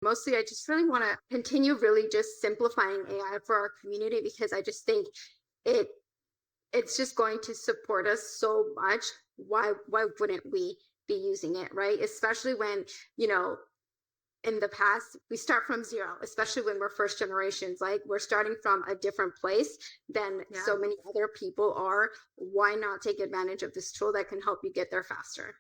mostly I just really want to continue really just simplifying AI for our community, because I just think it it's just going to support us so much. Why wouldn't we be using it, right? Especially when, you know, in the past we start from zero, especially when we're first generations, like we're starting from a different place than Yeah. so many other people are. Why not take advantage of this tool that can help you get there faster?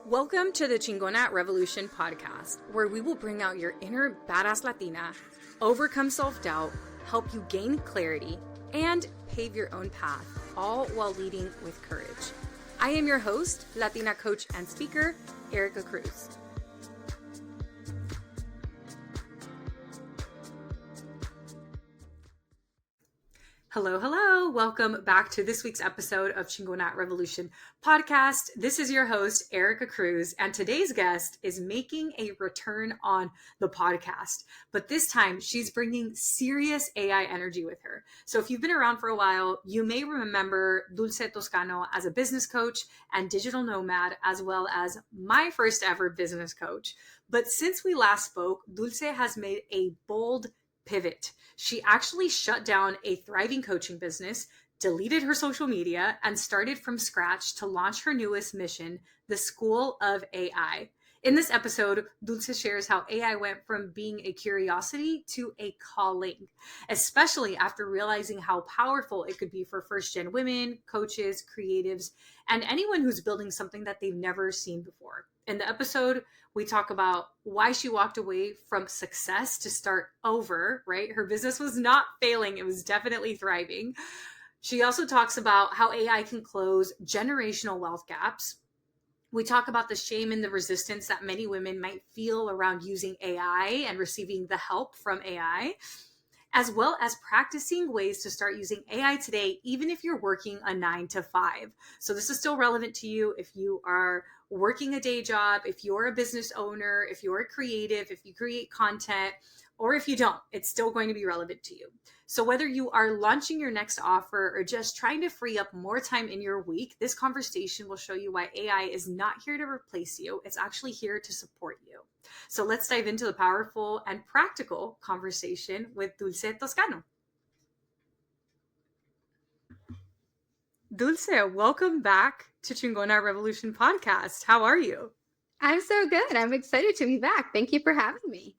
Welcome to the Chingona Revolution podcast, where we will bring out your inner badass Latina, overcome self-doubt, help you gain clarity, and pave your own path, all while leading with courage. I am your host, Latina coach and speaker, Erica Cruz. Hello, hello. Welcome back to this week's episode of Chingona Revolution podcast. This is your host, Erica Cruz, and today's guest is making a return on the podcast. But this time, she's bringing serious AI energy with her. So if you've been around for a while, you may remember Dulce Toscano as a business coach and digital nomad, as well as my first ever business coach. But since we last spoke, Dulce has made a bold pivot. She actually shut down a thriving coaching business, deleted her social media, and started from scratch to launch her newest mission, the School of AI. In this episode, Dulce shares how AI went from being a curiosity to a calling, especially after realizing how powerful it could be for first-gen women, coaches, creatives, and anyone who's building something that they've never seen before. In the episode, we talk about why she walked away from success to start over, right? Her business was not failing. It was definitely thriving. She also talks about how AI can close generational wealth gaps. We talk about the shame and the resistance that many women might feel around using AI and receiving the help from AI, as well as practicing ways to start using AI today, even if you're working a 9 to 5. So this is still relevant to you if you are working a day job, if you're a business owner, if you're a creative, if you create content, or if you don't, it's still going to be relevant to you. So whether you are launching your next offer or just trying to free up more time in your week, this conversation will show you why AI is not here to replace you. It's actually here to support you. So let's dive into the powerful and practical conversation with Dulce Toscano. Dulce, welcome back to Chingona Revolution podcast. How are you? I'm so good. I'm excited to be back. Thank you for having me.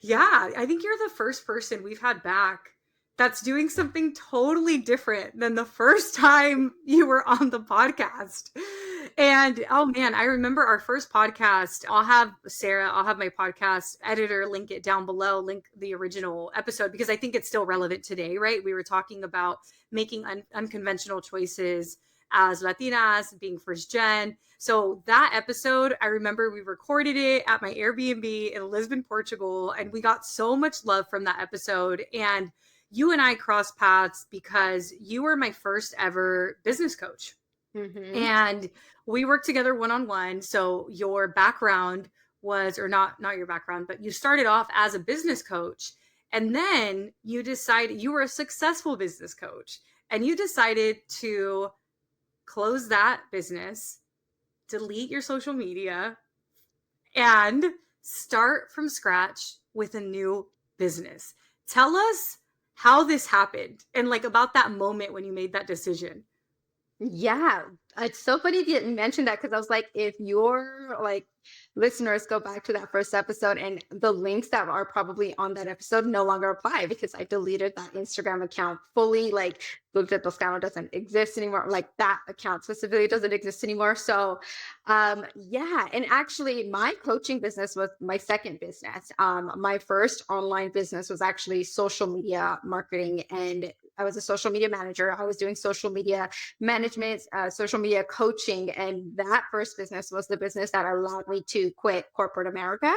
Yeah, I think you're the first person we've had back that's doing something totally different than the first time you were on the podcast. And oh man, I remember our first podcast. I'll have my podcast editor link it down below, link the original episode, because I think it's still relevant today, right? We were talking about making unconventional choices as Latinas, being first gen. So that episode, I remember we recorded it at my Airbnb in Lisbon, Portugal, and we got so much love from that episode. And you and I crossed paths because you were my first ever business coach. Mm-hmm. And we worked together one-on-one. So your background was, or not your background, but you started off as a business coach. And then you decided you were a successful business coach and you decided to close that business, delete your social media, and start from scratch with a new business. Tell us how this happened and like about that moment when you made that decision. Yeah, it's so funny you didn't mention that, because I was like, if your like listeners go back to that first episode, and the links that are probably on that episode no longer apply because I deleted that Instagram account fully. Like, Dulce Toscano doesn't exist anymore. Like, that account specifically doesn't exist anymore. So yeah, and actually my coaching business was my second business. My first online business was actually social media marketing, and I was a social media manager. I was doing social media management, social media coaching. And that first business was the business that allowed me to quit corporate America.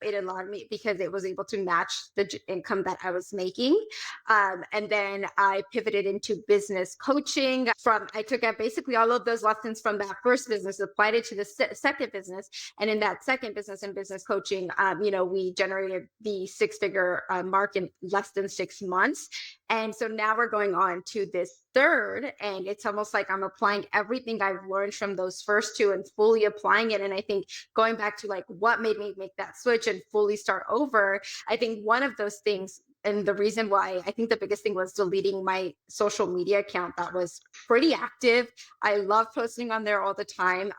It allowed me because it was able to match the income that I was making. And then I pivoted into business coaching. I took out basically all of those lessons from that first business, applied it to the second business. And in that second business and business coaching, we generated the six-figure mark in less than 6 months. And so now we're going on to this third, and it's almost like I'm applying everything I've learned from those first two and fully applying it. And I think going back to like what made me make that switch and fully start over, I think one of those things, and the reason why I think the biggest thing was deleting my social media account that was pretty active. I love posting on there all the time.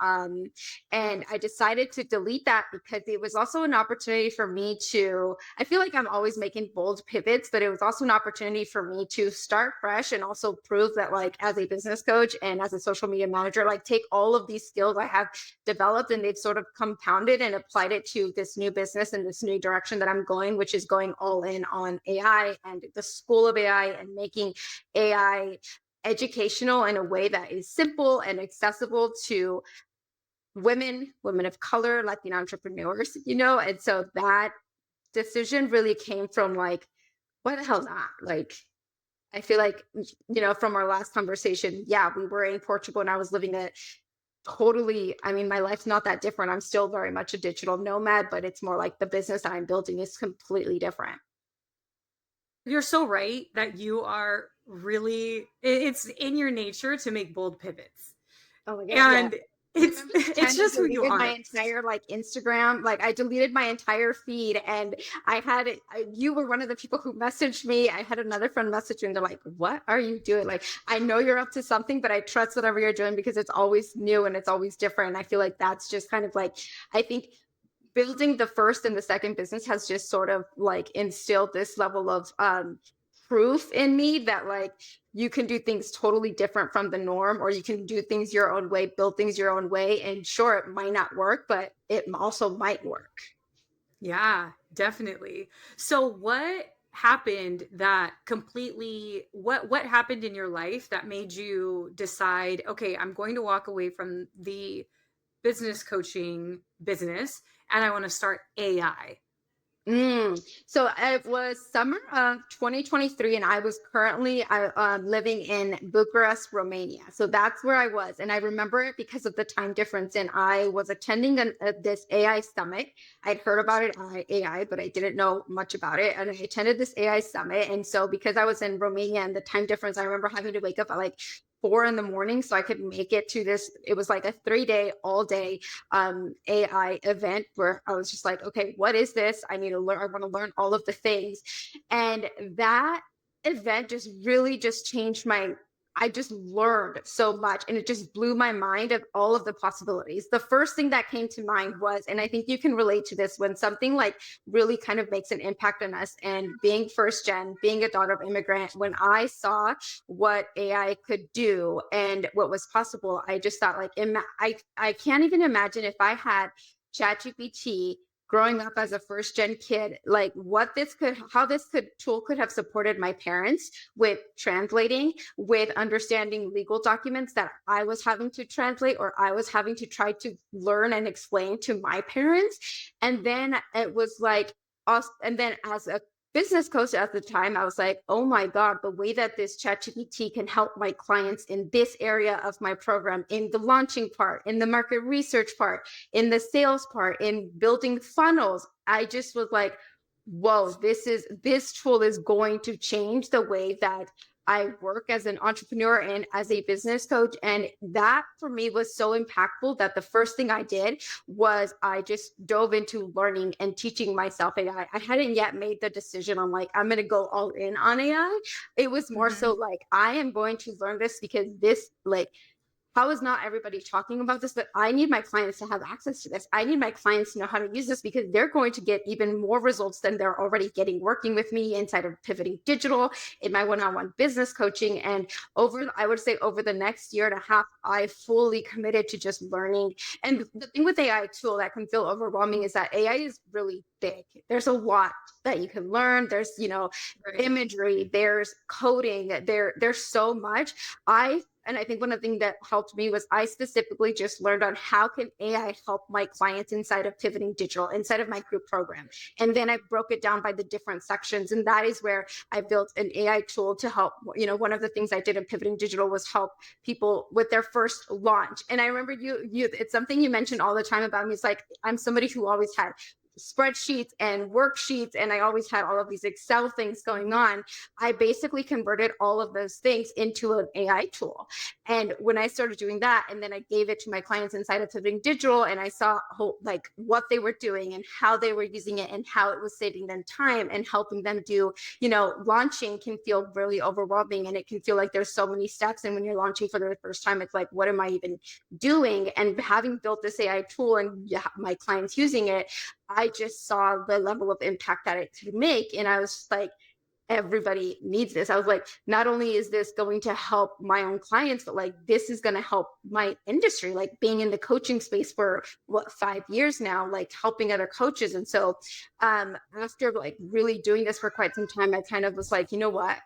And I decided to delete that because it was also an opportunity for me to, I feel like I'm always making bold pivots, but it was also an opportunity for me to start fresh and also prove that, like, as a business coach and as a social media manager, like, take all of these skills I have developed and they've sort of compounded and applied it to this new business and this new direction that I'm going, which is going all in on AI and the school of AI and making AI educational in a way that is simple and accessible to women of color, Latina entrepreneurs, and so that decision really came from like, what the hell's that? Like, I feel like, from our last conversation, yeah, we were in Portugal and I was living a totally, I mean, my life's not that different. I'm still very much a digital nomad, but it's more like the business that I'm building is completely different. You're so right that you are really, it's in your nature to make bold pivots. Oh my God, yeah. And it's Remember the it's time I just who you deleted my are. entire like Instagram? Like I deleted my entire feed, and I had it. You were one of the people who messaged me. I had another friend message me, and they're like, "What are you doing? Like, I know you're up to something, but I trust whatever you're doing because it's always new and it's always different." And I feel like that's just kind of like, I think building the first and the second business has just sort of like instilled this level of proof in me that, like, you can do things totally different from the norm, or you can do things your own way, build things your own way, and sure, it might not work, but it also might work. Yeah, definitely. So what happened that completely what happened in your life that made you decide, okay, I'm going to walk away from the business coaching business and I want to start AI? So it was summer of 2023, and I was currently living in Bucharest, Romania. So that's where I was, and I remember it because of the time difference. And I was attending this AI summit. I'd heard about it, AI, but I didn't know much about it. And I attended this AI summit, and so because I was in Romania and the time difference, I remember having to wake up at like 4 in the morning so I could make it to this. It was like a 3 day, all day AI event where I was just like, okay, what is this? I need to learn. I want to learn all of the things. And that event just really just changed my, I just learned so much and it just blew my mind of all of the possibilities. The first thing that came to mind was, and I think you can relate to this, when something like really kind of makes an impact on us, and being first gen, being a daughter of immigrant, when I saw what AI could do and what was possible, I just thought like, I can't even imagine if I had ChatGPT growing up as a first gen kid, like what this could, how this could tool could have supported my parents with translating, with understanding legal documents that I was having to translate or I was having to try to learn and explain to my parents. And then it was like, us, and then as a business coach at the time, I was like, oh my God, the way that this ChatGPT can help my clients in this area of my program, in the launching part, in the market research part, in the sales part, in building funnels. I just was like, whoa, this tool is going to change the way that I work as an entrepreneur and as a business coach. And that for me was so impactful that the first thing I did was I just dove into learning and teaching myself AI. I hadn't yet made the decision on like, I'm going to go all in on AI. It was more so Mhm. like, I am going to learn this because this, like, how is not everybody talking about this? But I need my clients to have access to this. I need my clients to know how to use this because they're going to get even more results than they're already getting working with me inside of Pivoting Digital in my one-on-one business coaching. And I would say over the next year and a half, I fully committed to just learning. And the thing with AI tool that can feel overwhelming is that AI is really big. There's a lot that you can learn. There's, Right. imagery, there's coding, there's so much. And I think one of the things that helped me was I specifically just learned on how can AI help my clients inside of Pivoting Digital, inside of my group program. And then I broke it down by the different sections. And that is where I built an AI tool to help. One of the things I did in Pivoting Digital was help people with their first launch. And I remember it's something you mentioned all the time about me. It's like, I'm somebody who always had spreadsheets and worksheets, and I always had all of these Excel things going on. I basically converted all of those things into an AI tool. And when I started doing that, and then I gave it to my clients inside of Pivoting Digital, and I saw like what they were doing and how they were using it and how it was saving them time and helping them do, launching can feel really overwhelming, and it can feel like there's so many steps. And when you're launching for the first time, it's like, what am I even doing? And having built this AI tool and my clients using it, I just saw the level of impact that it could make. And I was just like, everybody needs this. I was like, not only is this going to help my own clients, but like this is going to help my industry, like being in the coaching space for 5 years now, like helping other coaches. And so after like really doing this for quite some time, I kind of was like, you know what?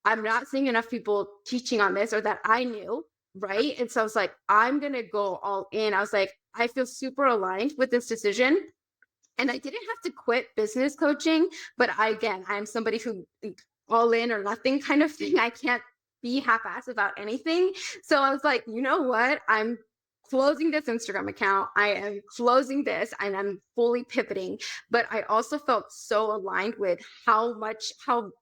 I'm not seeing enough people teaching on this or that I knew. Right. And so I was like, I'm going to go all in. I was like, I feel super aligned with this decision, and I didn't have to quit business coaching, but again, I'm somebody who all in or nothing kind of thing. I can't be half-assed about anything. So I was like, you know what? I'm closing this Instagram account. I am closing this and I'm fully pivoting. But I also felt so aligned with how much of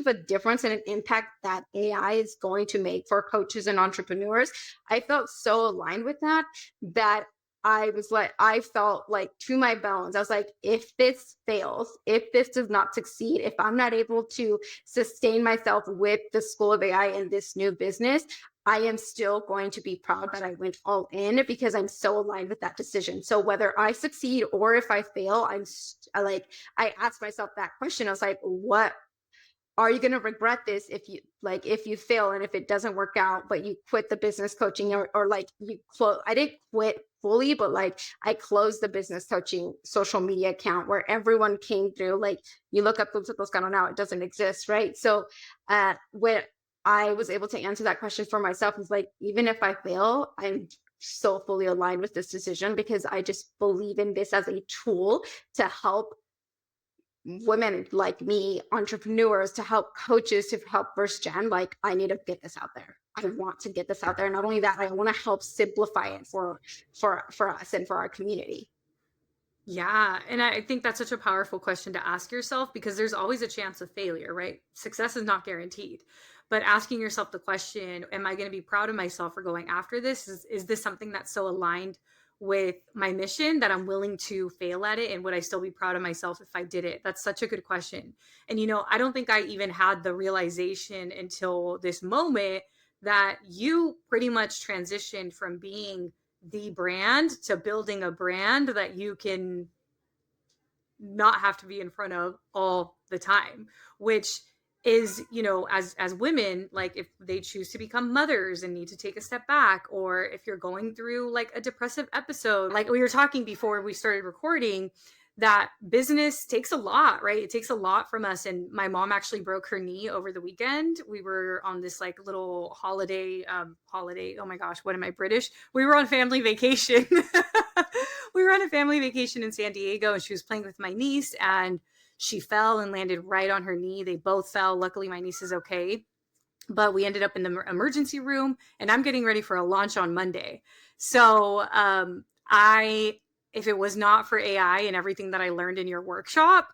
a difference and an impact that AI is going to make for coaches and entrepreneurs. I felt so aligned with that I felt like to my bones. I was like, if this fails, if this does not succeed, if I'm not able to sustain myself with the School of AI and this new business, I am still going to be proud that I went all in because I'm so aligned with that decision. So whether I succeed or if I fail, I asked myself that question. I was like, what are you going to regret this if you fail and if it doesn't work out, but you quit the business coaching, or like you close? I didn't quit fully, but like I closed the business coaching social media account where everyone came through. Like you look up Dulce Toscano now, it doesn't exist. Right. So when I was able to answer that question for myself, is like, even if I fail, I'm so fully aligned with this decision because I just believe in this as a tool to help women like me, entrepreneurs, to help coaches, to help first gen. Like, I need to get this out there. I want to get this out there. Not only that, I want to help simplify it for us and for our community. Yeah. And I think that's such a powerful question to ask yourself because there's always a chance of failure, right? Success is not guaranteed. But asking yourself the question, am I going to be proud of myself for going after this? Is this something that's so aligned with my mission that I'm willing to fail at it? And would I still be proud of myself if I did it? That's such a good question. And, I don't think I even had the realization until this moment that you pretty much transitioned from being the brand to building a brand that you can not have to be in front of all the time, which is, as women, like if they choose to become mothers and need to take a step back, or if you're going through like a depressive episode, like we were talking before we started recording, that business takes a lot, right? It takes a lot from us. And my mom actually broke her knee over the weekend. We were on this like little holiday. Oh my gosh, what am I, British? We were on family vacation. We were on a family vacation in San Diego, and she was playing with my niece and she fell and landed right on her knee. They both fell. Luckily, my niece is okay. But we ended up in the emergency room, and I'm getting ready for a launch on Monday. So if it was not for AI and everything that I learned in your workshop,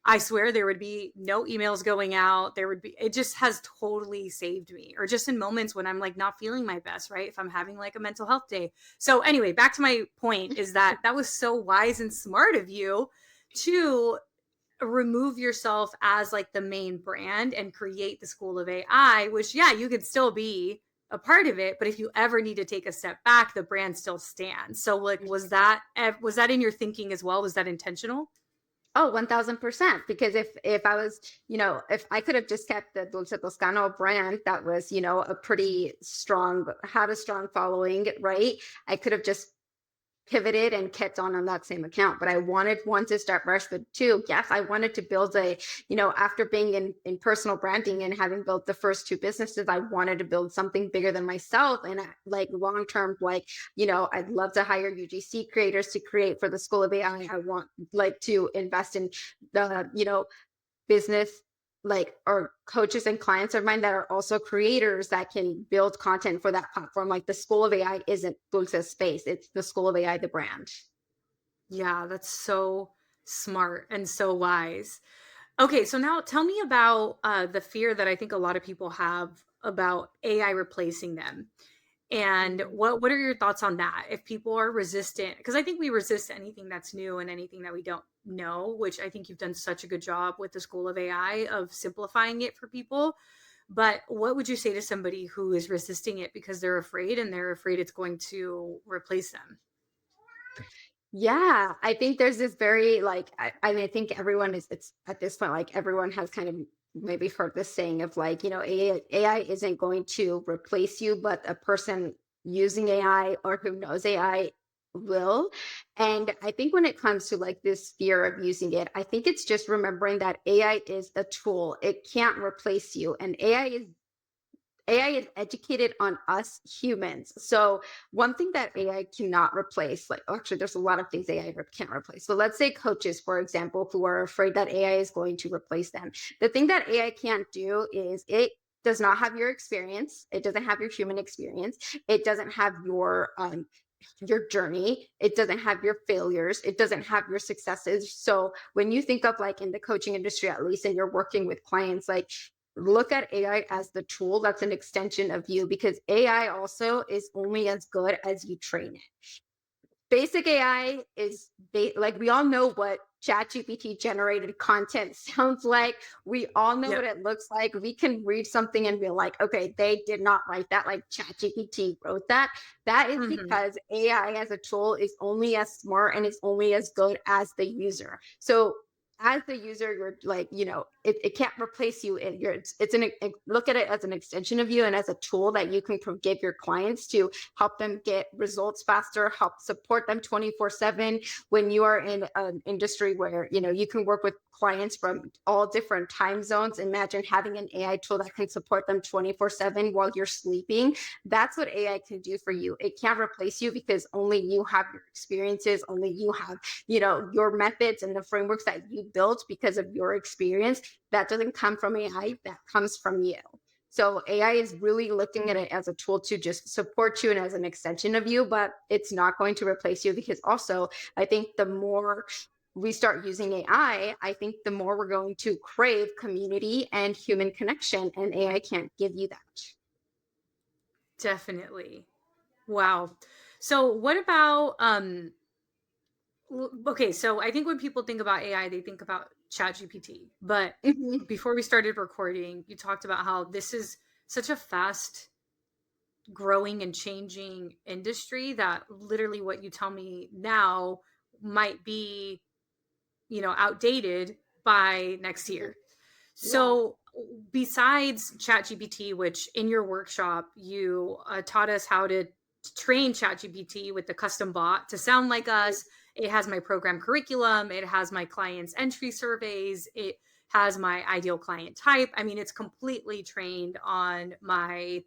I swear there would be no emails going out. It just has totally saved me, or just in moments when I'm like not feeling my best, right? If I'm having like a mental health day. So anyway, back to my point is that was so wise and smart of you to remove yourself as like the main brand and create the School of AI, which, yeah, you could still be a part of it, but if you ever need to take a step back, the brand still stands. So like, was that in your thinking as well? Was that intentional? Oh, 1000%. Because if I was, if I could have just kept the Dulce Toscano brand that was, a pretty strong, had a strong following, right? I could have just pivoted and kept on that same account. But I wanted one to start fresh, but two, yes, I wanted to build after being in personal branding and having built the first two businesses, I wanted to build something bigger than myself. And like long term, like, I'd love to hire UGC creators to create for the School of AI. I want like to invest in the, business, like, or coaches and clients of mine that are also creators that can build content for that platform. Like the School of AI isn't Dulce's space, it's the School of AI, the brand. Yeah, that's so Smart and so wise. Okay, so now tell me about the fear that I think a lot of people have about AI replacing them. And Mm. what are your thoughts on that? If people are resistant, because I think we resist anything that's new and anything that we don't know, which I think you've done such a good job with the School of AI of simplifying it for people. But what would you say to somebody who is resisting it because they're afraid and they're afraid it's going to replace them? Yeah, I think there's this very like I mean I think everyone is it's at this point like everyone has kind of maybe heard this saying of like, AI isn't going to replace you, but a person using AI or who knows AI will. And I think when it comes to like this fear of using it, I think it's just remembering that AI is a tool. It can't replace you. And AI is educated on us humans. So one thing that AI cannot replace, like actually, there's a lot of things AI can't replace. So let's say coaches, for example, who are afraid that AI is going to replace them. The thing that AI can't do is it does not have your experience. It doesn't have your human experience. It doesn't have your journey. It doesn't have your failures. It doesn't have your successes. So when you think of like in the coaching industry, at least, and you're working with clients, like look at AI as the tool that's an extension of you because AI also is only as good as you train it. Basic AI is like we all know what ChatGPT generated content sounds like. We all know what Yep. it looks like. We can read something and be like, okay, they did not write that. Like ChatGPT wrote that. That is Hmm. because AI as a tool is only as smart and it's only as good as the user. So as the user, you're like, it can't replace you. And look at it as an extension of you and as a tool that you can give your clients to help them get results faster, help support them 24/7 when you are in an industry where, you can work with clients from all different time zones. Imagine having an AI tool that can support them 24/7 while you're sleeping. That's what AI can do for you. It can't replace you because only you have your experiences, only you have, your methods and the frameworks that you built because of your experience. That doesn't come from AI, that comes from you. So AI is really looking at it as a tool to just support you and as an extension of you, but it's not going to replace you because also I think the more we start using I think the more we're going to crave community and human connection, and AI can't give you that. Definitely. Wow. So what about okay, so I think when people think about AI, they think about ChatGPT. But Mhm. before we started recording, you talked about how this is such a fast growing and changing industry that literally what you tell me now might be, outdated by next Mhm. year. Yeah. So, besides ChatGPT, which in your workshop you taught us how to train ChatGPT with the custom bot to sound like us, it has my program curriculum, it has my clients' entry surveys, it has my ideal client type. I mean, it's completely trained on my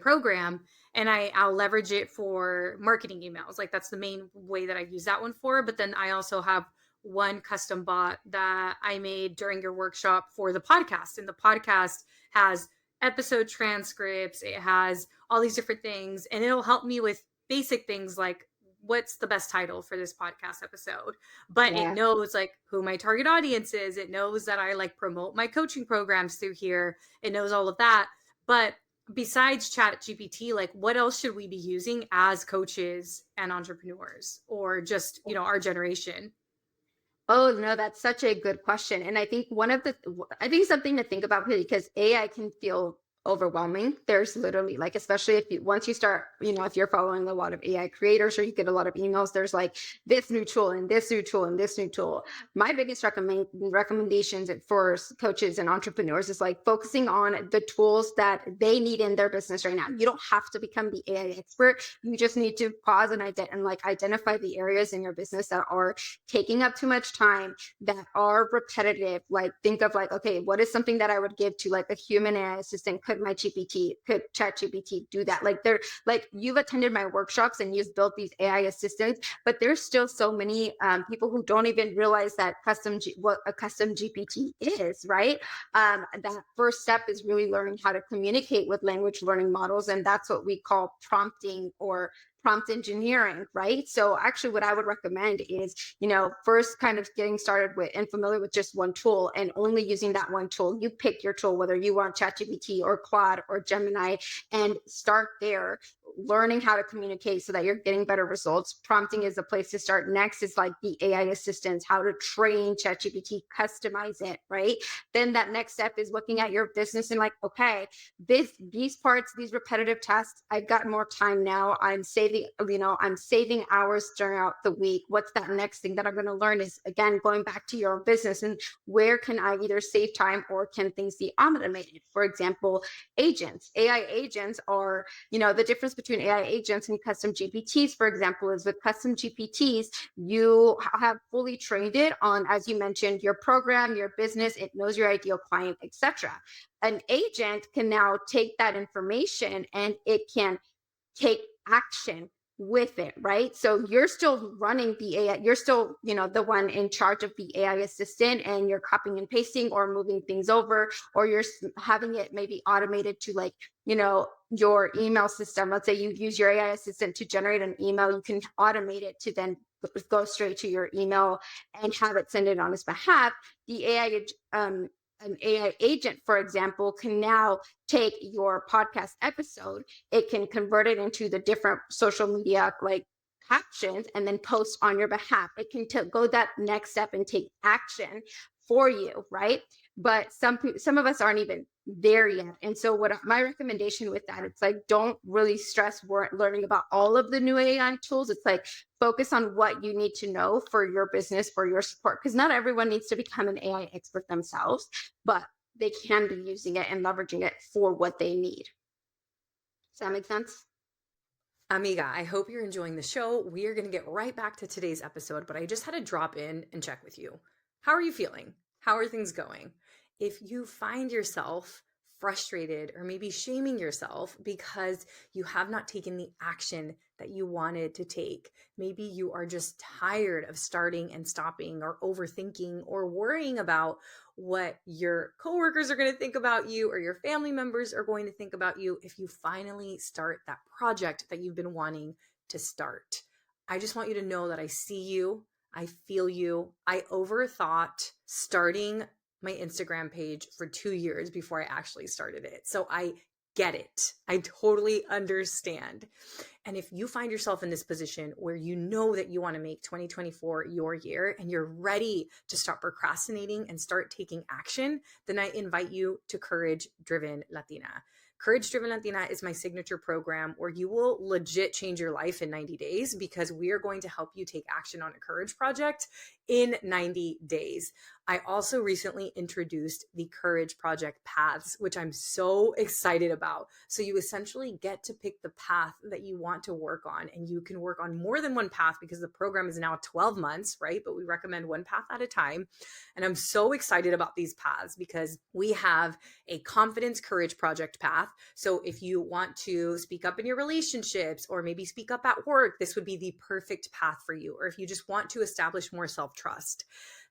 program, and I'll leverage it for marketing emails. Like that's the main way that I use that one for. But then I also have one custom bot that I made during your workshop for the podcast. And the podcast has episode transcripts, it has all these different things, and it'll help me with basic things like what's the best title for this podcast episode. But it Yeah. knows like who my target audience is, it knows that I like promote my coaching programs through here, it knows all of that. But besides chat gpt, like what else should we be using as coaches and entrepreneurs, or just our generation? Oh, no, that's such a good question. And I think I think something to think about because AI can feel overwhelming. There's literally like, especially once you start, if you're following a lot of AI creators or you get a lot of emails, there's like this new tool and this new tool and this new tool. My biggest recommendations for coaches and entrepreneurs is like focusing on the tools that they need in their business right now. You don't have to become the AI expert. You just need to pause and like identify the areas in your business that are taking up too much time, that are repetitive. Like think of like, okay, what is something that I would give to like a human AI assistant? Could chat gpt do that? Like they're like, you've attended my workshops and you've built these AI assistants, but there's still so many people who don't even realize that what a custom gpt is, right? That first step is really learning how to communicate with language learning models, and that's what we call prompting or prompt engineering, right? So actually what I would recommend is, first kind of getting started with and familiar with just one tool and only using that one tool. You pick your tool, whether you want ChatGPT or Claude or Gemini, and start there, learning how to communicate so that you're getting better results. Prompting is a place to start. Next is like the AI assistants, how to train ChatGPT, customize it, right? Then that next step is looking at your business and like, okay, these parts, these repetitive tasks, I've got more time now. I'm saving hours throughout the week. What's that next thing that I'm going to learn is, again, going back to your business and where can I either save time or can things be automated? For example, agents. AI agents are, the difference between AI agents and custom GPTs, for example, is with custom GPTs, you have fully trained it on, as you mentioned, your program, your business, it knows your ideal client, etc. An agent can now take that information and it can take action with it, right? So you're still running the AI, you're still, the one in charge of the AI assistant, and you're copying and pasting or moving things over, or you're having it maybe automated to like, your email system. Let's say you use your AI assistant to generate an email, you can automate it to then go straight to your email and have it send it on its behalf. The an AI agent, for example, can now take your podcast episode, it can convert it into the different social media like captions and then post on your behalf. It can go that next step and take action for you, right? But some of us aren't even there yet. And so what my recommendation with that, it's like, don't really stress learning about all of the new AI tools. It's like, focus on what you need to know for your business, for your support, because not everyone needs to become an AI expert themselves, but they can be using it and leveraging it for what they need. Does that make sense? Amiga, I hope you're enjoying the show. We are going to get right back to today's episode, but I just had to drop in and check with you. How are you feeling? How are things going? If you find yourself frustrated or maybe shaming yourself because you have not taken the action that you wanted to take, maybe you are just tired of starting and stopping or overthinking or worrying about what your coworkers are going to think about you or your family members are going to think about you if you finally start that project that you've been wanting to start. I just want you to know that I see you. I feel you. I overthought starting my Instagram page for 2 years before I actually started it. So I get it. I totally understand. And if you find yourself in this position where you know that you want to make 2024 your year and you're ready to start procrastinating and start taking action, then I invite you to Courage Driven Latina. Courage Driven Latina is my signature program where you will legit change your life in 90 days because we are going to help you take action on a courage project in 90 days. I also recently introduced the Courage Project Paths, which I'm so excited about. So you essentially get to pick the path that you want to work on, and you can work on more than one path because the program is now 12 months, right? But we recommend one path at a time. And I'm so excited about these paths because we have a confidence courage project path. So if you want to speak up in your relationships or maybe speak up at work, this would be the perfect path for you. Or if you just want to establish more self-trust.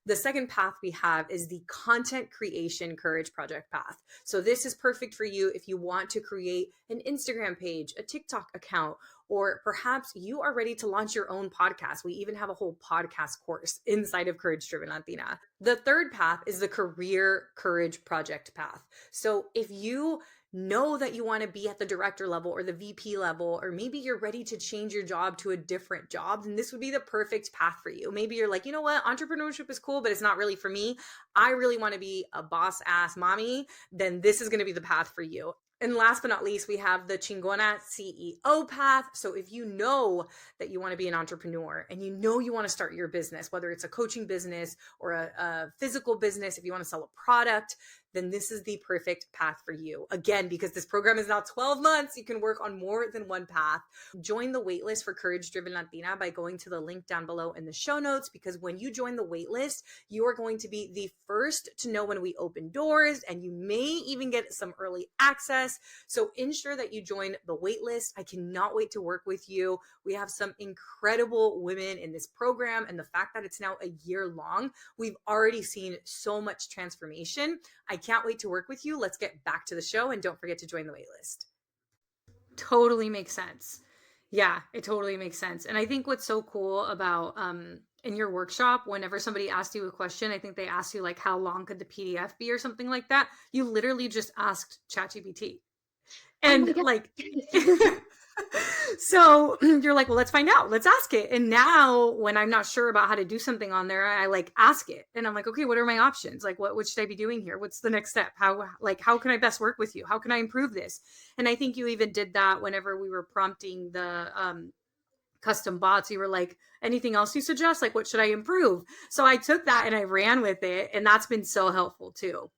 The second path we have is the content creation courage project path. So this is perfect for you if you want to create an Instagram page, a TikTok account, or perhaps you are ready to launch your own podcast. We even have a whole podcast course inside of Courage Driven Latina. The third path is the career courage project path. So if you know that you want to be at the director level or the VP level, or maybe you're ready to change your job to a different job, then this would be the perfect path for you. Maybe you're like, you know what, entrepreneurship is cool, but it's not really for me. I really want to be a boss ass mommy. Then this is going to be the path for you. And last but not least, we have the Chingona CEO path. So if you know that you want to be an entrepreneur and you know you want to start your business, whether it's a coaching business or a physical business, if you want to sell a product, then this is the perfect path for you. Again, because this program is now 12 months, you can work on more than one path. Join the waitlist for Courage Driven Latina by going to the link down below in the show notes, because when you join the waitlist, you are going to be the first to know when we open doors, and you may even get some early access. So ensure that you join the waitlist. I cannot wait to work with you. We have some incredible women in this program, and the fact that it's now a year long, we've already seen so much transformation. I can't wait to work with you. Let's get back to the show, and don't forget to join the waitlist. Totally makes sense. Yeah, it totally makes sense. And I think what's so cool about in your workshop, whenever somebody asks you a question, I think they ask you like how long could the PDF be or something like that. You literally just asked ChatGPT. Oh my And God. like so you're like, well, let's find out. Let's ask it. And now when I'm not sure about how to do something on there, I like ask it. And I'm like, okay, what are my options? Like what should I be doing here? What's the next step? How can I best work with you? How can I improve this? And I think you even did that whenever we were prompting the custom bots. You were like, anything else you suggest? Like what should I improve? So I took that and I ran with it. And that's been so helpful too.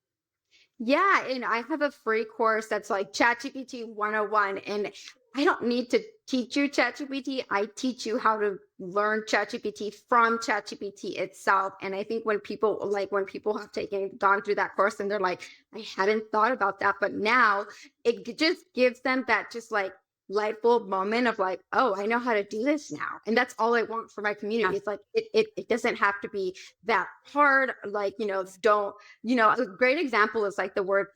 Yeah, and I have a free course that's like ChatGPT 101, and I don't need to teach you ChatGPT. I teach you how to learn ChatGPT from ChatGPT itself. And I think when people have gone through that course and they're like, I hadn't thought about that, but now just gives them that just like light bulb moment of like, oh, I know how to do this now. And that's all I want for my community. Yeah. It's like it doesn't have to be that hard. Like, don't a great example is like the word,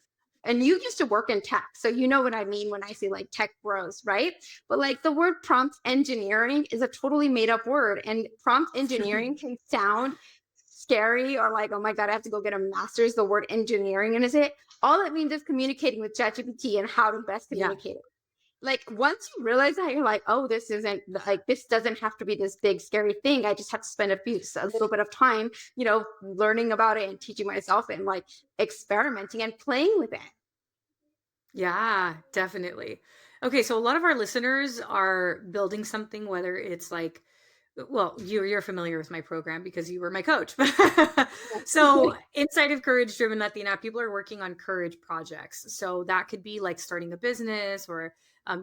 and you used to work in tech, so you know what I mean when I say like tech bros, right? But like the word prompt engineering is a totally made up word, and prompt engineering can sound scary or like, oh my God, I have to go get a master's, the word engineering. And is it all it means is communicating with ChatGPT and how to best Yeah. communicate it. Like once you realize that, you're like, oh, this doesn't have to be this big scary thing. I just have to spend a little bit of time, learning about it and teaching myself and like experimenting and playing with it. Yeah, definitely. Okay, so a lot of our listeners are building something, whether it's like, well, you're familiar with my program because you were my coach. So inside of Courage Driven Latina, people are working on courage projects. So that could be like starting a business or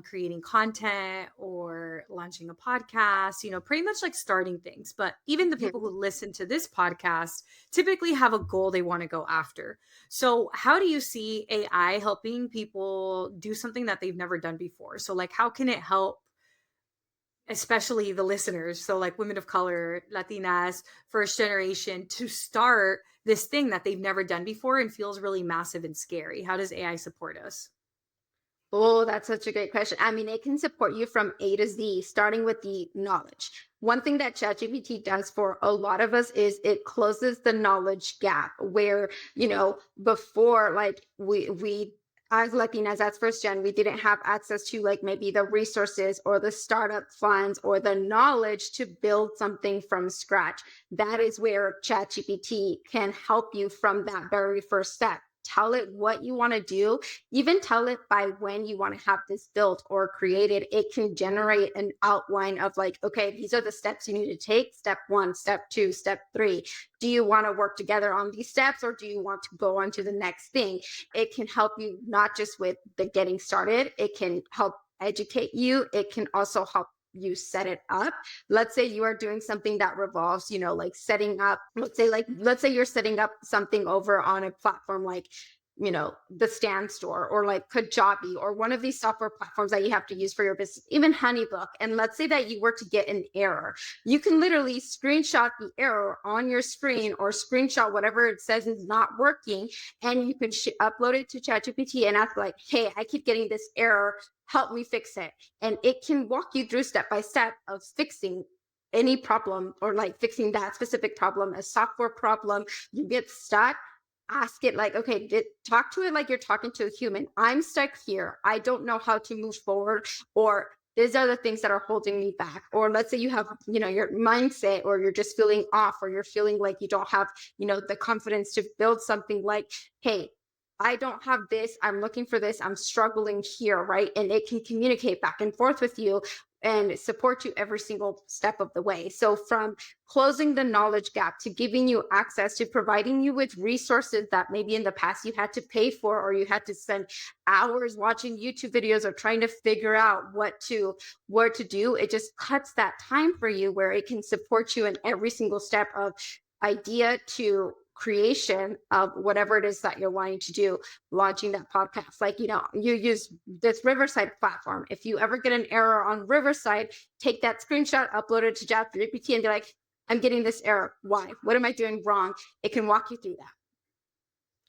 creating content or launching a podcast, pretty much like starting things. But even the people who listen to this podcast typically have a goal they want to go after. So, how do you see AI helping people do something that they've never done before? So, like, how can it help, especially the listeners? So, like, women of color, Latinas, first generation, to start this thing that they've never done before and feels really massive and scary? How does AI support us? Oh, that's such a great question. I mean, it can support you from A to Z, starting with the knowledge. One thing that ChatGPT does for a lot of us is it closes the knowledge gap where, before like we as Latinas, as first gen, we didn't have access to like maybe the resources or the startup funds or the knowledge to build something from scratch. That is where ChatGPT can help you from that very first step. Tell it what you want to do, even tell it by when you want to have this built or created. It can generate an outline of like, okay, these are the steps you need to take. Step one, step two, step three. Do you want to work together on these steps or do you want to go on to the next thing? It can help you not just with the getting started, it can help educate you. It can also help you set it up. Let's say you are doing something that revolves, like setting up, let's say you're setting up something over on a platform like, the Stand Store or like Kajabi or one of these software platforms that you have to use for your business, even Honeybook. And let's say that you were to get an error. You can literally screenshot the error on your screen or screenshot whatever it says is not working. And you can upload it to ChatGPT and ask like, hey, I keep getting this error. Help me fix it. And it can walk you through step by step of fixing any problem or like fixing that specific problem, a software problem. You get stuck, ask it like, okay, talk to it like you're talking to a human. I'm stuck here. I don't know how to move forward, or these are the things that are holding me back. Or let's say you have, your mindset, or you're just feeling off, or you're feeling like you don't have, the confidence to build something like, hey, I don't have this. I'm looking for this. I'm struggling here, right? And it can communicate back and forth with you and support you every single step of the way. So from closing the knowledge gap to giving you access to providing you with resources that maybe in the past you had to pay for, or you had to spend hours watching YouTube videos or trying to figure out what to do. It just cuts that time for you where it can support you in every single step of idea to creation of whatever it is that you're wanting to do, launching that podcast. Like, you use this Riverside platform. If you ever get an error on Riverside, take that screenshot, upload it to ChatGPT and be like, I'm getting this error. Why? What am I doing wrong? It can walk you through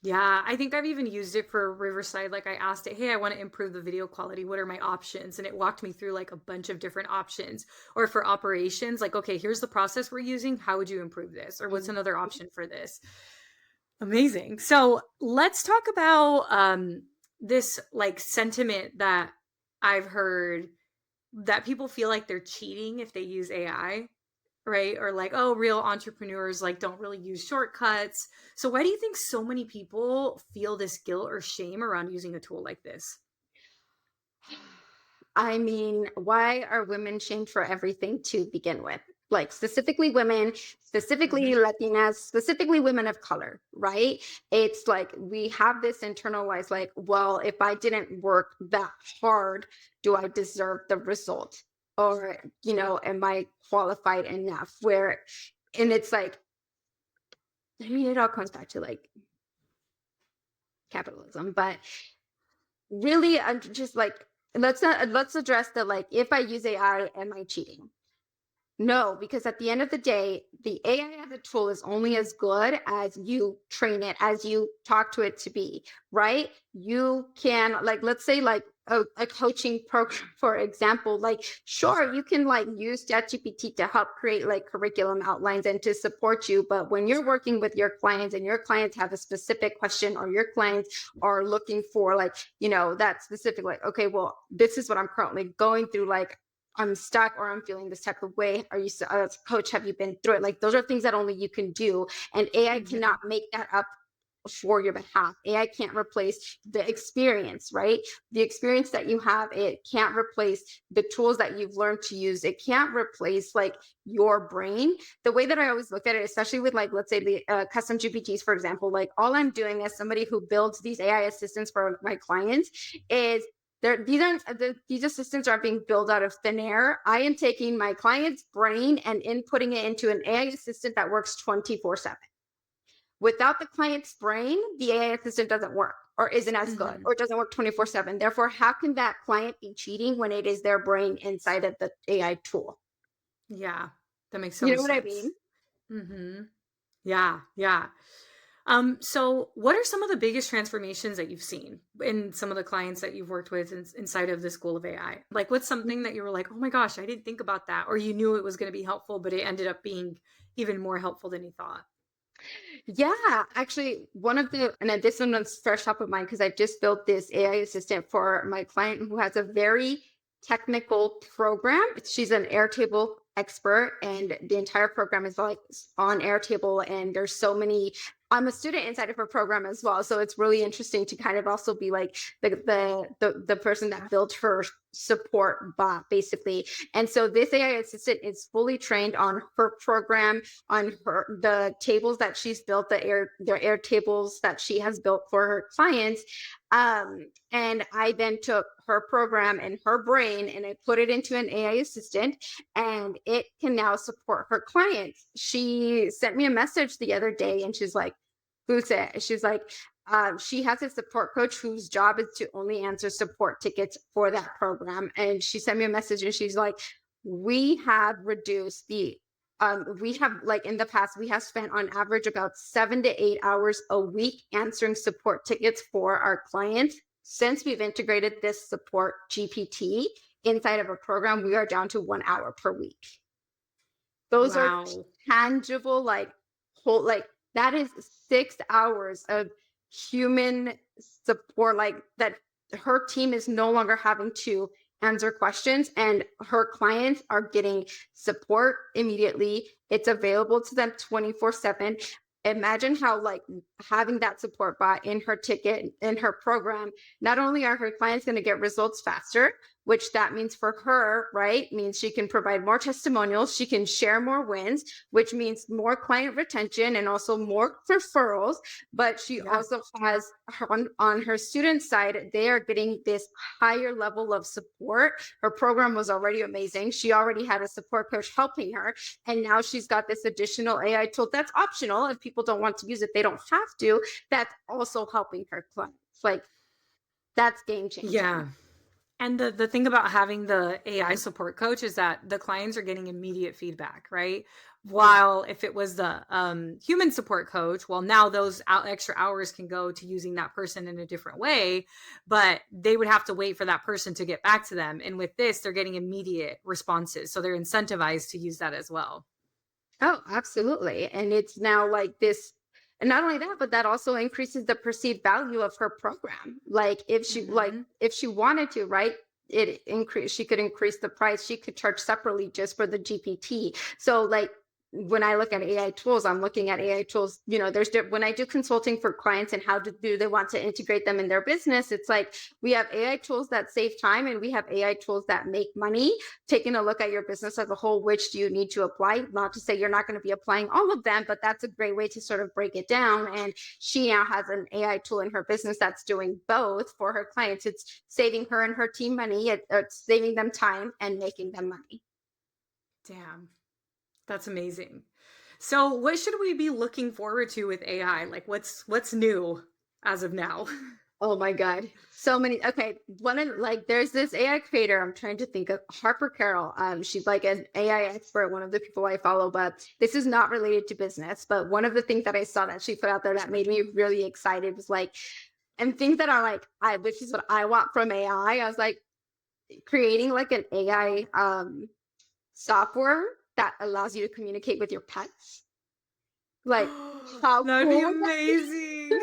that. Yeah, I think I've even used it for Riverside. Like I asked it, "Hey, I want to improve the video quality. What are my options?" And it walked me through like a bunch of different options. Or for operations, like, "Okay, here's the process we're using. How would you improve this? Or what's Mhm. another option for this?" Amazing. So, let's talk about this like sentiment that I've heard that people feel like they're cheating if they use AI. Right? Or like, oh, real entrepreneurs like don't really use shortcuts. So why do you think so many people feel this guilt or shame around using a tool like this? I mean, why are women shamed for everything to begin with? Like specifically women, specifically Hmm. Latinas, specifically women of color, right? It's like we have this internalized, like, well, if I didn't work that hard, do I deserve the result? Or, am I qualified enough? And it's like, I mean, it all comes back to like capitalism, but really, I'm just like, let's address the like, if I use AI, am I cheating? No, because at the end of the day, the AI as a tool is only as good as you train it, as you talk to it to be, right? You can, like, let's say, like, a coaching program, for example, like, sure, you can like use ChatGPT to help create like curriculum outlines and to support you. But when you're working with your clients and your clients have a specific question, or your clients are looking for like, that specific, like, okay, well, this is what I'm currently going through. Like, I'm stuck, or I'm feeling this type of way. Are you, coach, have you been through it? Like, those are things that only you can do. And AI Yeah. cannot make that up for your behalf. AI can't replace the experience, right? The experience that you have, it can't replace the tools that you've learned to use. It can't replace like your brain. The way that I always look at it, especially with like, let's say the custom GPTs, for example, like all I'm doing as somebody who builds these AI assistants for my clients is these assistants aren't being built out of thin air. I am taking my client's brain and inputting it into an AI assistant that works 24/7. Without the client's brain, the AI assistant doesn't work, or isn't as good, Hmm. or it doesn't work 24/7. Therefore, how can that client be cheating when it is their brain inside of the AI tool? Yeah, that makes so You much know what I sense. mean? Hmm. Yeah, yeah. So what are some of the biggest transformations that you've seen in some of the clients that you've worked with inside of the School of AI? Like, what's something that you were like, oh my gosh, I didn't think about that, or you knew it was going to be helpful, but it ended up being even more helpful than you thought? Yeah, actually, and then this one was fresh top of mind because I just built this AI assistant for my client who has a very technical program. She's an Airtable expert, and the entire program is like on Airtable. And there's so many. I'm a student inside of her program as well, so it's really interesting to kind of also be like the person that built her support bot, basically. And so this AI assistant is fully trained on her program, on the tables that she's built, the air tables that she has built for her clients. And I then took her program and her brain and I put it into an AI assistant, and it can now support her clients. She sent me a message the other day and she's like, Dulce, she's like, she has a support coach whose job is to only answer support tickets for that program. And she sent me a message and she's like, we have reduced we have, like, in the past, we have spent on average about 7 to 8 hours a week answering support tickets for our clients. Since we've integrated this support GPT inside of a program, we are down to 1 hour per week. Those are Wow. tangible, like, whole, like, that is 6 hours of human support, like, that her team is no longer having to answer questions, and her clients are getting support immediately. It's available to them 24/7. Imagine how, like, having that support bot in her ticket, in her program, not only are her clients going to get results faster, which that means for her, right? Means she can provide more testimonials, she can share more wins, which means more client retention and also more referrals. But she Yeah. also has on her student side, they are getting this higher level of support. Her program was already amazing. She already had a support coach helping her. And now she's got this additional AI tool that's optional. If people don't want to use it, they don't have to. That's also helping her clients. Like, that's game changing. Yeah. And the thing about having the AI support coach is that the clients are getting immediate feedback, right? While if it was the human support coach, well, now those extra hours can go to using that person in a different way, but they would have to wait for that person to get back to them. And with this, they're getting immediate responses. So they're incentivized to use that as well. Oh, absolutely. And it's now like this, and not only that, but that also increases the perceived value of her program. Hmm. If she wanted to, right? She could increase the price. She could charge separately just for the GPT. So like when I look at AI tools, I'm looking at AI tools, when I do consulting for clients and how do they want to integrate them in their business, it's like we have AI tools that save time and we have AI tools that make money. Taking a look at your business as a whole, which do you need to apply? Not to say you're not going to be applying all of them, but that's a great way to sort of break it down. And she now has an AI tool in her business that's doing both for her clients. It's saving her and her team money, it's saving them time and making them money. Damn, that's amazing. So what should we be looking forward to with AI? Like what's new as of now? Oh my God. So many. Okay. There's this AI creator. I'm trying to think of Harper Carroll. She's like an AI expert, one of the people I follow, but this is not related to business. But one of the things that I saw that she put out there that made me really excited was like, and things that are like, this is what I want from AI. I was like, creating like an AI software that allows you to communicate with your pets. Like, how That'd be cool would that be? amazing.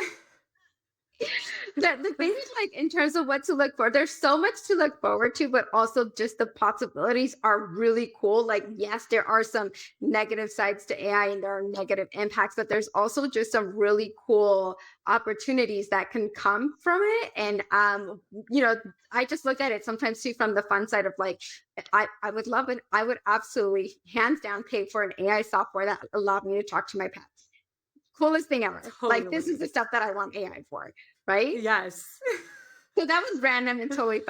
The thing is, like, in terms of what to look for, there's so much to look forward to, but also just the possibilities are really cool. Like, yes, there are some negative sides to AI and there are negative impacts, but there's also just some really cool opportunities that can come from it. And I just look at it sometimes too from the fun side of like, I would love it. I would absolutely hands down pay for an AI software that allowed me to talk to my pets. Coolest thing ever. Like, this is Totally. the stuff that I want AI for, right? Yes. So that was random and totally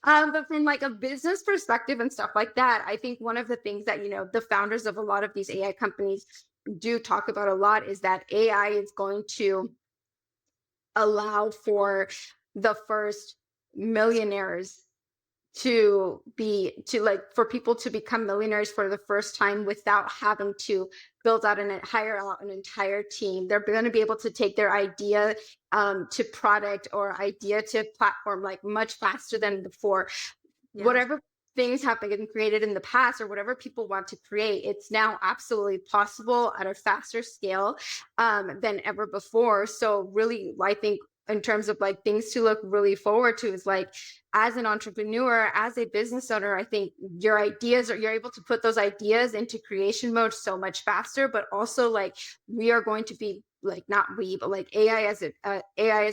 fine. But from like a business perspective and stuff like that, I think one of the things that, the founders of a lot of these AI companies do talk about a lot is that AI is going to allow for the first millionaires for people to become millionaires for the first time without having to hire out an entire team. They're going to be able to take their idea to product or idea to platform like much faster than before. Yeah. Whatever things have been created in the past or whatever people want to create, it's now absolutely possible at a faster scale than ever before. So really, I think in terms of like things to look really forward to is like as an entrepreneur, as a business owner, I think you're able to put those ideas into creation mode so much faster, but also like we are going to be like not we, but like AI as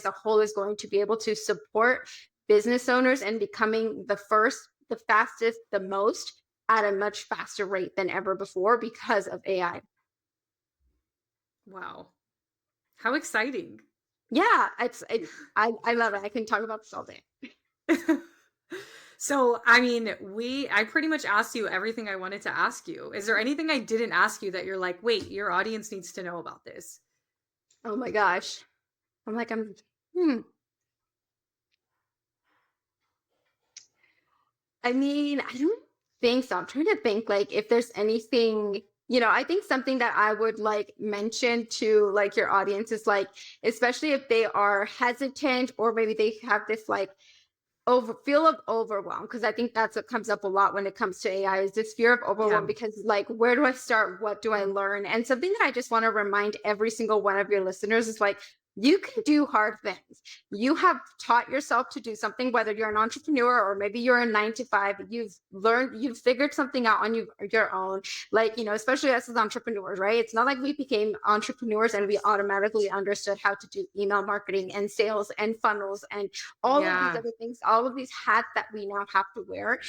a whole is going to be able to support business owners and becoming the first, the fastest, the most at a much faster rate than ever before because of AI. Wow. How exciting. Yeah, I love it. I can talk about this all day. So, I mean, I pretty much asked you everything I wanted to ask you. Is there anything I didn't ask you that you're like, wait, your audience needs to know about this? Oh my gosh. I'm like, hmm. I mean, I don't think so. I'm trying to think like if there's anything, I think something that I would like mention to like your audience is like, especially if they are hesitant or maybe they have this like feel of overwhelm, because I think that's what comes up a lot when it comes to AI is this fear of Yeah. overwhelm because like where do I start, what do I learn? And something that I just want to remind every single one of your listeners is like you can do hard things. You have taught yourself to do something, whether you're an entrepreneur or maybe you're a 9 to 5. You've figured something out on your own. Like, especially us as entrepreneurs, right? It's not like we became entrepreneurs and we automatically understood how to do email marketing and sales and funnels and all of these Yeah. other things, all of these hats that we now have to wear.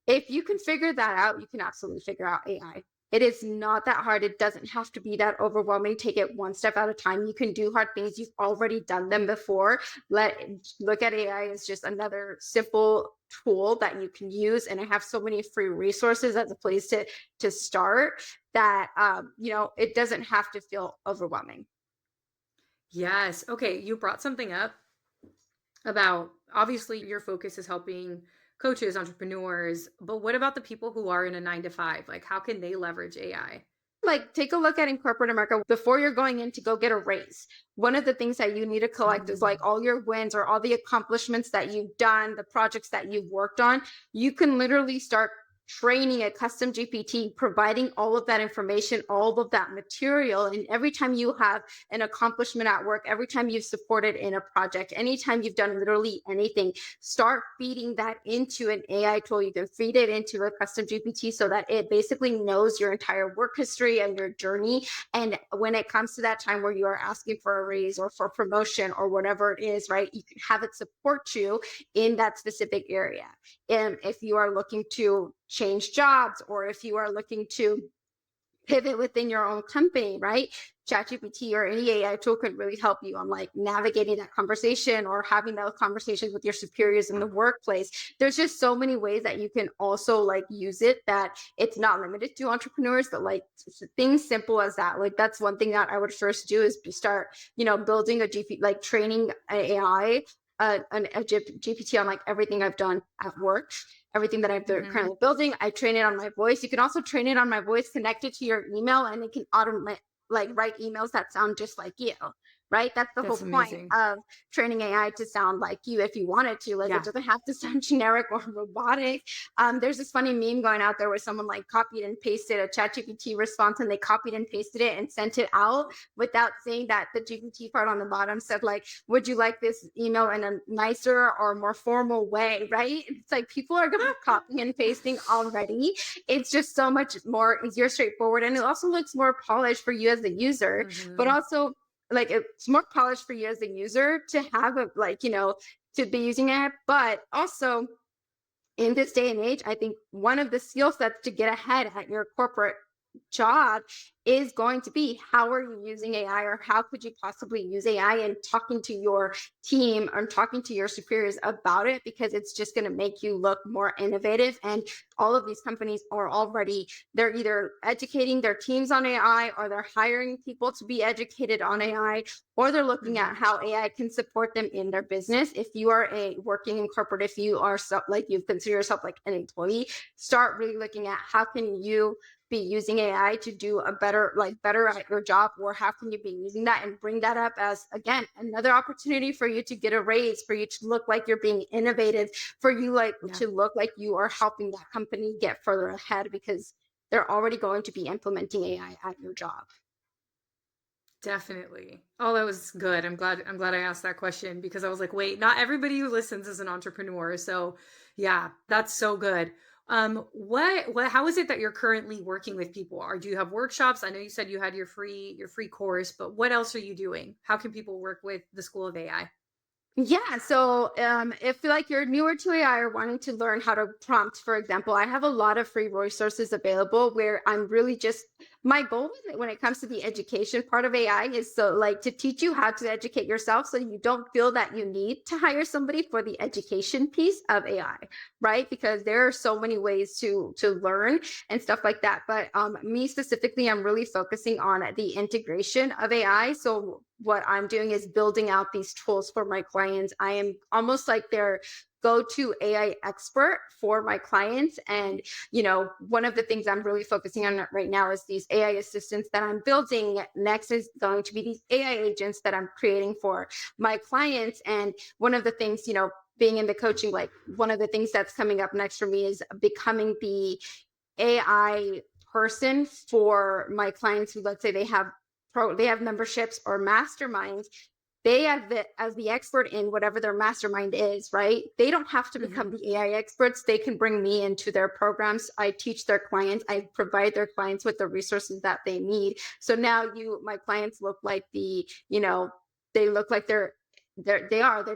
If you can figure that out, you can absolutely figure out AI. It is not that hard. It doesn't have to be that overwhelming. Take it one step at a time. You can do hard things. You've already done them before. Look at AI as just another simple tool that you can use, and I have so many free resources as a place to start that it doesn't have to feel overwhelming. Yes. Okay. You brought something up about obviously your focus is helping coaches, entrepreneurs, but what about the people who are in a 9 to 5? Like, how can they leverage AI? Like, take a look at in corporate America before you're going in to go get a raise. One of the things that you need to collect is like Mm, all your wins or all the accomplishments that you've done, the projects that you've worked on. You can literally start training a custom GPT, providing all of that information, all of that material. And every time you have an accomplishment at work, every time you've supported in a project, anytime you've done literally anything, start feeding that into an AI tool. You can feed it into a custom GPT so that it basically knows your entire work history and your journey. And when it comes to that time where you are asking for a raise or for promotion or whatever it is, right, you can have it support you in that specific area. And if you are looking to change jobs or if you are looking to pivot within your own company, right? ChatGPT or any AI tool could really help you on like navigating that conversation or having those conversations with your superiors in the workplace. There's just so many ways that you can also like use it that it's not limited to entrepreneurs, but like things simple as that. Like that's one thing that I would first do is start, building a GP, like training an AI, a GPT on like everything I've done at work, everything that I'm mhm. currently building. I train it on my voice. You can also train it on my voice connected to your email, and it can automate like write emails that sound just like you. Right. That's the whole That's point amazing. of training AI to sound like you if you wanted to. Like it Yeah. doesn't have to sound generic or robotic. There's this funny meme going out there where someone like copied and pasted a ChatGPT response and they copied and pasted it and sent it out without saying that the GPT part on the bottom said like, would you like this email in a nicer or more formal way, right? It's like people are copying and pasting already. It's just so much more easier, straightforward, and it also looks more polished for you as a user, but Mhm. also like it's more polished for you as a user to have a like, to be using it, but also in this day and age, I think one of the skill sets to get ahead at your corporate job is going to be how are you using AI or how could you possibly use AI and talking to your team or talking to your superiors about it because it's just going to make you look more innovative. And all of these companies are already, they're either educating their teams on AI or they're hiring people to be educated on AI or they're looking at Mhm. how AI can support them in their business. If you are a working in corporate, if you are like you consider yourself like an employee, start really looking at how can you be using AI to do a better at your job, or how can you be using that and bring that up as again another opportunity for you to get a raise, for you to look like you're being innovative, for you like Yeah. to look like you are helping that company get further ahead because they're already going to be implementing AI at your job. Definitely. Oh, that was good. I'm glad I asked that question because I was like, wait, not everybody who listens is an entrepreneur. So, yeah, that's so good. What how is it that you're currently working with people? Or do you have workshops? I know you said you had your free course, but what else are you doing? How can people work with the School of AI? Yeah, so if like you're newer to AI or wanting to learn how to prompt, for example, I have a lot of free resources available where I'm really just my goal when it comes to the education part of AI is so like to teach you how to educate yourself so you don't feel that you need to hire somebody for the education piece of AI, right? Because there are so many ways to learn and stuff like that. But me specifically, I'm really focusing on the integration of AI. So what I'm doing is building out these tools for my clients. I am almost like their go-to AI expert for my clients. And, one of the things I'm really focusing on right now is these AI assistants that I'm building. Next is going to be these AI agents that I'm creating for my clients. And one of the things, being in the coaching, like one of the things that's coming up next for me is becoming the AI person for my clients who let's say they have memberships or masterminds. They as the expert in whatever their mastermind is, right? They don't have to become Mhm. the AI experts. They can bring me into their programs. I teach their clients. I provide their clients with the resources that they need. So now my clients look like they look like they're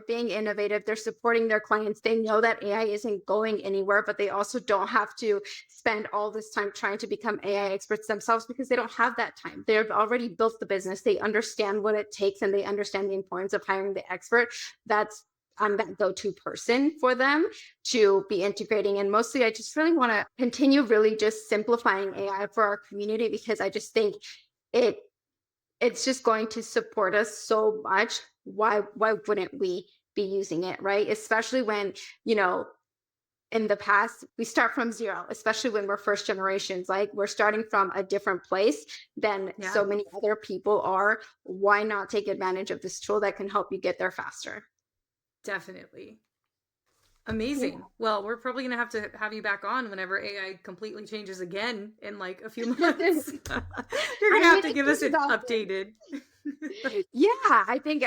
being innovative, they're supporting their clients, they know that AI isn't going anywhere, but they also don't have to spend all this time trying to become AI experts themselves because they don't have that time. They've already built the business, they understand what it takes, and they understand the importance of hiring the expert. That's I'm that go-to person for them to be integrating. And mostly I just really want to continue really just simplifying AI for our community because I just think it it's just going to support us so much. Why wouldn't we be using it, right? Especially when, you know, in the past, we start from zero, especially when we're first generations. Like we're starting from a different place than Yeah, so many other people are. Why not take advantage of this tool that can help you get there faster? definitely. Yeah. Amazing. Well, we're probably going to have you back on whenever AI completely changes again in like a few months. You're going to have to I give think us it about this. updated. Yeah, I think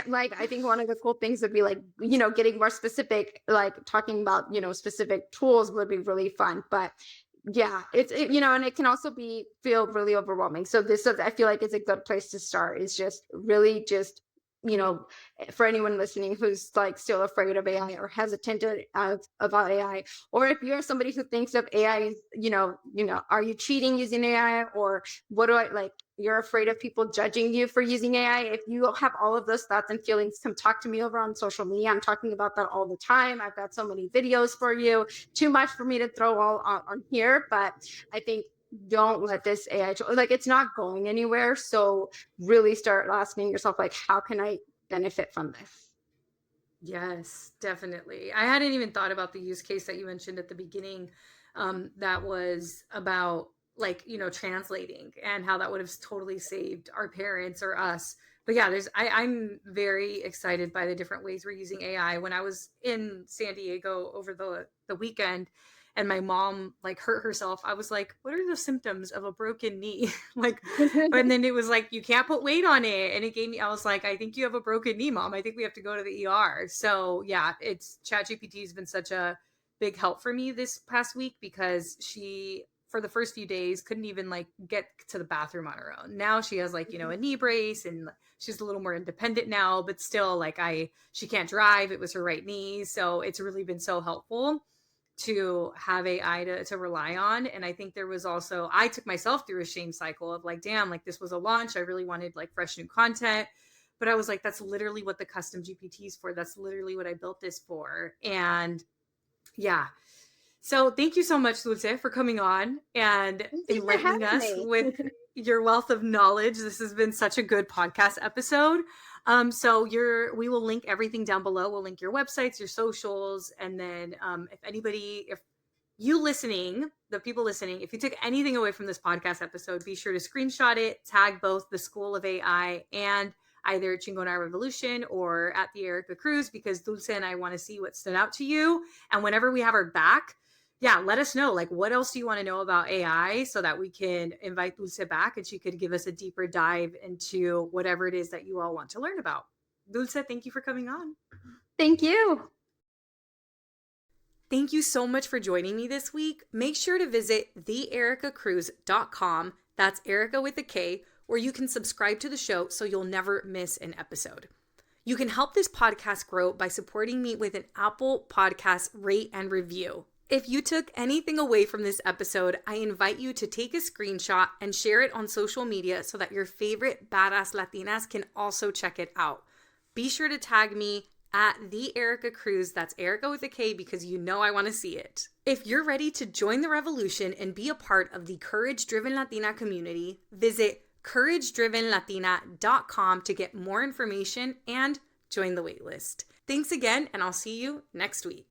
one of the cool things would be like, getting more specific, like talking about, specific tools would be really fun. But yeah, and it can also feel really overwhelming. So I feel like it's a good place to start is just really just, you know, for anyone listening who's like still afraid of AI or hesitant about AI, or if you're somebody who thinks of AI, are you cheating using AI, or what do I like? You're afraid of people judging you for using AI. If you have all of those thoughts and feelings, come talk to me over on social media. I'm talking about that all the time. I've got so many videos for you. Too much for me to throw all on here, but I think don't let this AI like it's not going anywhere. So really start asking yourself like, how can I benefit from this? Yes, definitely. I hadn't even thought about the use case that you mentioned at the beginning. That was about like, translating and how that would have totally saved our parents or us. But yeah, I'm very excited by the different ways we're using AI. When I was in San Diego over the weekend and my mom like hurt herself, I was like, what are the symptoms of a broken knee? Like, and then it was like, you can't put weight on it. And it gave me, I was like, I think you have a broken knee, mom. I think we have to go to the ER. So yeah, ChatGPT has been such a big help for me this past week because she, for the first few days, couldn't even like get to the bathroom on her own. Now she has like, a knee brace and she's a little more independent now, but still like she can't drive. It was her right knee. So it's really been so helpful to have AI to rely on. And I think there was also, I took myself through a shame cycle of like, damn, like this was a launch. I really wanted like fresh new content. But I was like, that's literally what the custom GPT is for. That's literally what I built this for. And yeah. So thank you so much, Dulce, for coming on and Thank you for enlightening having us me. with your wealth of knowledge. This has been such a good podcast episode. So we will link everything down below. We'll link your websites, your socials, and then if you listening, the people listening, if you took anything away from this podcast episode, be sure to screenshot it, tag both the School of AI and either Chingona Revolution or at the Erica Cruz, because Dulce and I want to see what stood out to you. And whenever we have her back, yeah, let us know. Like, what else do you want to know about AI so that we can invite Dulce back and she could give us a deeper dive into whatever it is that you all want to learn about. Dulce, thank you for coming on. Thank you. Thank you so much for joining me this week. Make sure to visit theericacruz.com. That's Erica with a K, where you can subscribe to the show so you'll never miss an episode. You can help this podcast grow by supporting me with an Apple Podcast rate and review. If you took anything away from this episode, I invite you to take a screenshot and share it on social media so that your favorite badass Latinas can also check it out. Be sure to tag me at the Erica Cruz. That's Erica with a K, because you know I want to see it. If you're ready to join the revolution and be a part of the Courage Driven Latina community, visit couragedrivenlatina.com to get more information and join the waitlist. Thanks again, and I'll see you next week.